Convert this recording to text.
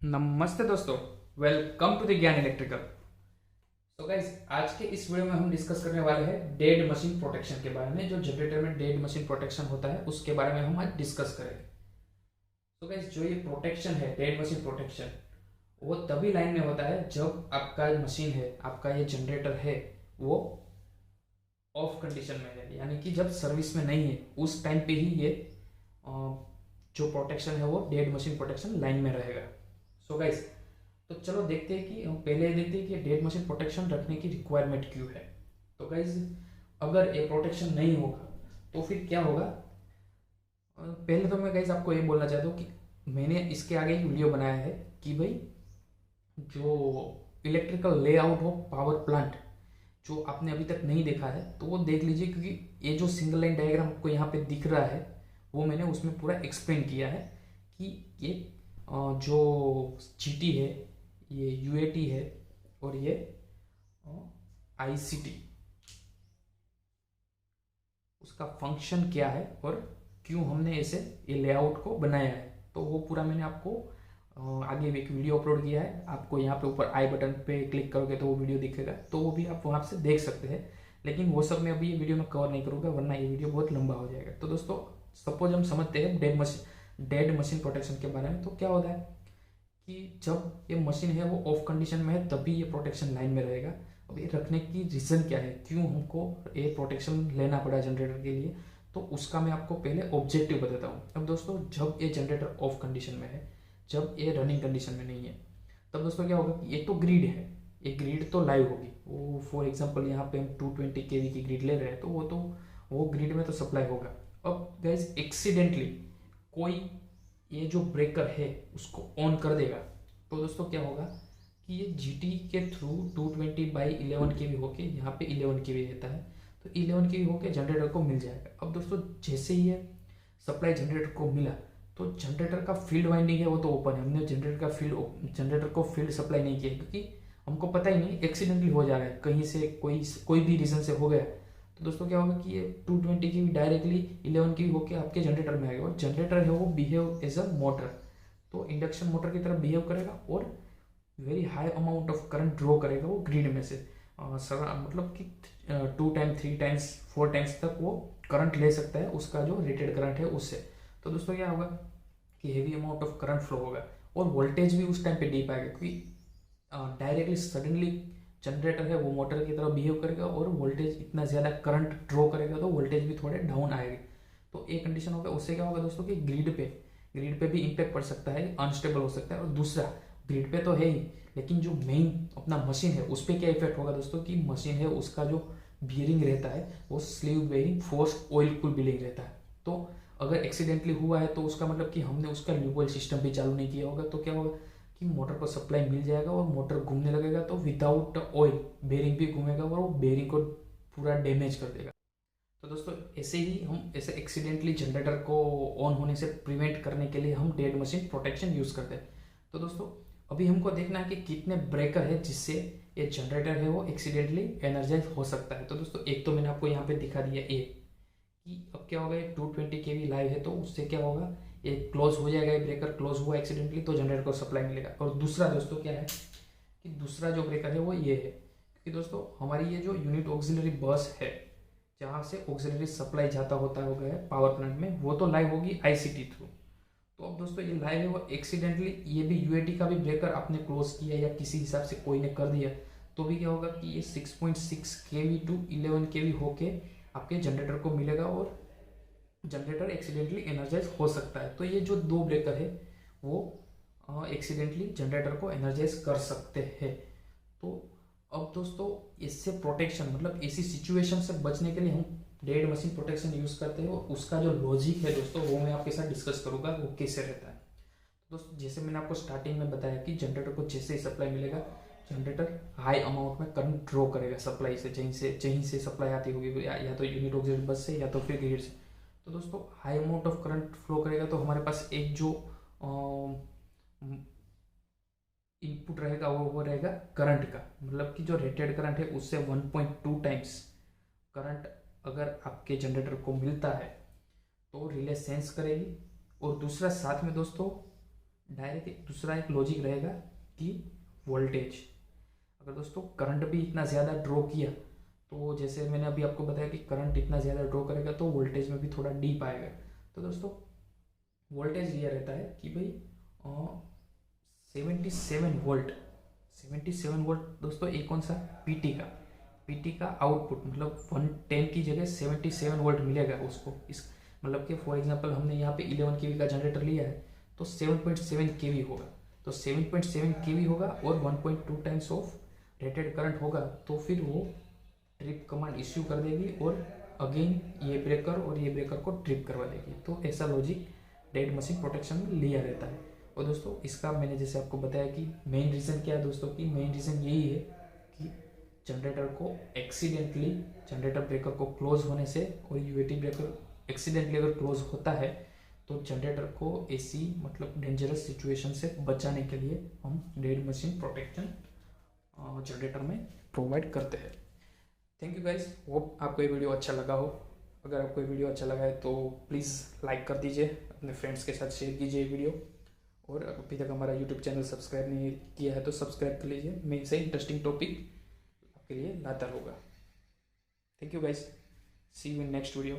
नमस्ते दोस्तों, welcome to the ज्ञान इलेक्ट्रिकल। तो गाइस, आज के इस वीडियो में हम डिस्कस करने वाले हैं डेड मशीन प्रोटेक्शन के बारे में। जो जनरेटर में डेड मशीन प्रोटेक्शन होता है उसके बारे में हम आज डिस्कस करेंगे। तो गाइस, जो ये प्रोटेक्शन है, डेड मशीन प्रोटेक्शन, वो तभी लाइन में होता है जब आपका मशीन है, आपका ये जनरेटर है, वो ऑफ कंडीशन में है, यानी कि जब सर्विस में नहीं है उस टाइम पे ही ये जो प्रोटेक्शन है वो डेड मशीन प्रोटेक्शन लाइन में रहेगा। सो गाइस, तो चलो देखते हैं कि हम पहले देखते हैं कि डेड मशीन प्रोटेक्शन रखने की रिक्वायरमेंट क्यों है। तो गाइस, अगर ये प्रोटेक्शन नहीं होगा तो फिर क्या होगा। पहले तो मैं गाइस आपको ये बोलना चाहता हूँ कि मैंने इसके आगे एक वीडियो बनाया है कि भाई जो इलेक्ट्रिकल लेआउट हो पावर प्लांट, जो आपने अभी तक नहीं देखा है तो वो देख लीजिए, क्योंकि ये जो सिंगल लाइन डायग्राम आपको यहाँ पे दिख रहा है वो मैंने उसमें पूरा एक्सप्लेन किया है कि ये जो जीटी है, ये यूएटी है और ये आईसीटी, उसका फंक्शन क्या है और क्यों हमने ऐसे ये लेआउट को बनाया है। तो वो पूरा मैंने आपको आगे एक वीडियो अपलोड किया है। आपको यहाँ पे ऊपर आई बटन पे क्लिक करोगे तो वो वीडियो दिखेगा, तो वो भी आप वहाँ से देख सकते हैं। लेकिन वो सब मैं अभी ये वीडियो में कवर नहीं करूँगा, वरना ये वीडियो बहुत लंबा हो जाएगा। तो दोस्तों, सपोज हम समझते हैं डेड मशीन प्रोटेक्शन के बारे में। तो क्या होता है कि जब ये मशीन है वो ऑफ कंडीशन में है तभी ये प्रोटेक्शन लाइन में रहेगा। अब ये रखने की रीज़न क्या है, क्यों हमको ये प्रोटेक्शन लेना पड़ा जनरेटर के लिए, तो उसका मैं आपको पहले ऑब्जेक्टिव बताता हूँ। अब दोस्तों, जब ये जनरेटर ऑफ कंडीशन में है, जब ये रनिंग कंडीशन में नहीं है, तब दोस्तों क्या होगा कि ये तो ग्रिड है, ये ग्रिड तो लाइव होगी। वो फॉर एग्जांपल यहाँ पे हम 220 केवी की ग्रिड ले रहे हैं, तो वो ग्रिड में तो सप्लाई होगा। अब गाइस, एक्सीडेंटली कोई ये जो ब्रेकर है उसको ऑन कर देगा, तो दोस्तों क्या होगा कि ये जीटी के थ्रू 220/11 के भी होके यहाँ पे 11 के भी रहता है, तो 11 के भी होके जनरेटर को मिल जाएगा। अब दोस्तों, जैसे ही ये सप्लाई जनरेटर को मिला तो जनरेटर का फील्ड वाइंडिंग है वो तो ओपन है। हमने जनरेटर को फील्ड सप्लाई नहीं किया, क्योंकि हमको पता ही नहीं, एक्सीडेंटली हो जा रहा है कहीं से, कोई भी रीज़न से हो गया। तो दोस्तों क्या होगा कि ये 220 की डायरेक्टली 11 की होकर आपके जनरेटर में आएगा, और जनरेटर है वो बिहेव एज अ मोटर, तो इंडक्शन मोटर की तरह बिहेव करेगा और very high amount of current draw करेगा वो ग्रिड में से। मतलब कि 2 टाइम 3 टाइम्स 4 टाइम्स तक वो करंट ले सकता है, उसका जो रेटेड करंट है उससे। तो दोस्तों क्या होगा कि heavy amount of current flow होगा और वोल्टेज भी उस टाइम पे डीप आएगा, क्योंकि डायरेक्टली सडनली जनरेटर है वो मोटर की तरह बिहेव करेगा और वोल्टेज इतना ज़्यादा करंट ड्रॉ करेगा तो वोल्टेज भी थोड़े डाउन आएगी। तो एक कंडीशन होगा, उससे क्या होगा दोस्तों कि ग्रिड पे भी इम्पैक्ट पड़ सकता है, अनस्टेबल हो सकता है। और दूसरा, ग्रिड पे तो है ही, लेकिन जो मेन अपना मशीन है उस पर क्या इफेक्ट होगा दोस्तों कि मशीन है उसका जो बियरिंग रहता है वो sleeve bearing force oil cool bearing रहता है। तो अगर एक्सीडेंटली हुआ है तो उसका मतलब कि हमने उसका ल्यूबल सिस्टम भी चालू नहीं किया होगा, तो क्या होगा कि मोटर को सप्लाई मिल जाएगा और मोटर घूमने लगेगा, तो विदाउट ऑयल बेरिंग भी घूमेगा और वो बेरिंग को पूरा डैमेज कर देगा। तो दोस्तों, ऐसे ही हम ऐसे एक्सीडेंटली जनरेटर को ऑन होने से प्रिवेंट करने के लिए हम डेड मशीन प्रोटेक्शन यूज़ करते हैं। तो दोस्तों, अभी हमको देखना है कि कितने ब्रेकर है जिससे ये जनरेटर है वो एक्सीडेंटली एनर्जाइज हो सकता है। तो दोस्तों, एक तो मैंने आपको यहाँ पे दिखा दिया कि अब क्या होगा, 220 के भी लाइव है तो उससे क्या होगा, ये क्लोज हो जाएगा, ये ब्रेकर क्लोज हुआ एक्सीडेंटली तो जनरेटर को सप्लाई मिलेगा। और दूसरा दोस्तों क्या है कि दूसरा जो ब्रेकर है वो ये है, क्योंकि दोस्तों हमारी ये जो यूनिट ऑक्सिलरी बस है जहाँ से ऑक्सिलरी सप्लाई जाता होता हो गया पावर प्लांट में, वो तो लाइव होगी आईसीटी थ्रू। तो अब दोस्तों ये लाइव है वो एक्सीडेंटली ये भी यूएटी का भी ब्रेकर आपने क्लोज किया या किसी हिसाब से कोई ने कर दिया, तो भी क्या होगा कि ये 6.6 केवी टू 11 केवी होके आपके जनरेटर को मिलेगा और जनरेटर एक्सीडेंटली एनर्जाइज हो सकता है। तो ये जो दो ब्रेकर है वो एक्सीडेंटली जनरेटर को एनर्जाइज कर सकते हैं। तो अब दोस्तों, इससे प्रोटेक्शन मतलब ऐसी सिचुएशन से बचने के लिए हम डेड मशीन प्रोटेक्शन यूज़ करते हैं, और उसका जो लॉजिक है दोस्तों वो मैं आपके साथ डिस्कस करूंगा वो कैसे रहता है। दोस्तों, जैसे मैंने आपको स्टार्टिंग में बताया कि जनरेटर को जैसे ही सप्लाई मिलेगा, जनरेटर हाई अमाउंट में करंट ड्रॉ करेगा सप्लाई से, जहीं से सप्लाई आती होगी, या तो यूनिट ऑक्सिलरी बस से या तो फिर ग्रिड से। तो दोस्तों, high amount of current flow करेगा तो हमारे पास एक जो इनपुट रहेगा वो रहेगा करंट का, मतलब कि जो रेटेड करंट है उससे 1.2 टाइम्स करंट अगर आपके जनरेटर को मिलता है तो रिले सेंस करेगी। और दूसरा साथ में दोस्तों डायरेक्ट एक दूसरा एक लॉजिक रहेगा कि वोल्टेज, अगर दोस्तों करंट भी इतना ज़्यादा ड्रॉ किया तो जैसे मैंने अभी आपको बताया कि करंट इतना ज़्यादा ड्रॉ करेगा तो वोल्टेज में भी थोड़ा डीप आएगा। तो दोस्तों वोल्टेज ये रहता है कि भाई 77 वोल्ट दोस्तों एक कौन सा पीटी का आउटपुट, मतलब 110 की जगह 77 वोल्ट मिलेगा उसको। इस मतलब कि फॉर एग्जांपल हमने यहाँ पे 11 केवी का जनरेटर लिया है तो 7.7 केवी होगा, तो 7.7 केवी होगा और 1.2 टाइम्स ऑफ रेटेड करंट होगा, तो फिर वो ट्रिप कमांड इश्यू कर देगी और अगेन ये ब्रेकर और ये ब्रेकर को ट्रिप करवा देगी। तो ऐसा लॉजिक डेड मशीन प्रोटेक्शन में लिया रहता है। और दोस्तों इसका मैंने जैसे आपको बताया कि मेन रीज़न क्या है दोस्तों, की मेन रीज़न यही है कि जनरेटर को एक्सीडेंटली जनरेटर ब्रेकर को क्लोज होने से, और यूएटी ब्रेकर एक्सीडेंटली अगर क्लोज होता है तो जनरेटर को ऐसी मतलब डेंजरस सिचुएशन से बचाने के लिए हम डेड मशीन प्रोटेक्शन जनरेटर में प्रोवाइड करते हैं। थैंक यू गाइस, होप आपको ये वीडियो अच्छा लगा हो। अगर आपको ये वीडियो अच्छा लगा है तो प्लीज़ लाइक कर दीजिए, अपने फ्रेंड्स के साथ शेयर कीजिए वीडियो, और अभी तक हमारा यूट्यूब चैनल सब्सक्राइब नहीं किया है तो सब्सक्राइब कर लीजिए। मैं ऐसे इंटरेस्टिंग टॉपिक आपके लिए लाता रहूँगा। Thank you guys, see you in next video.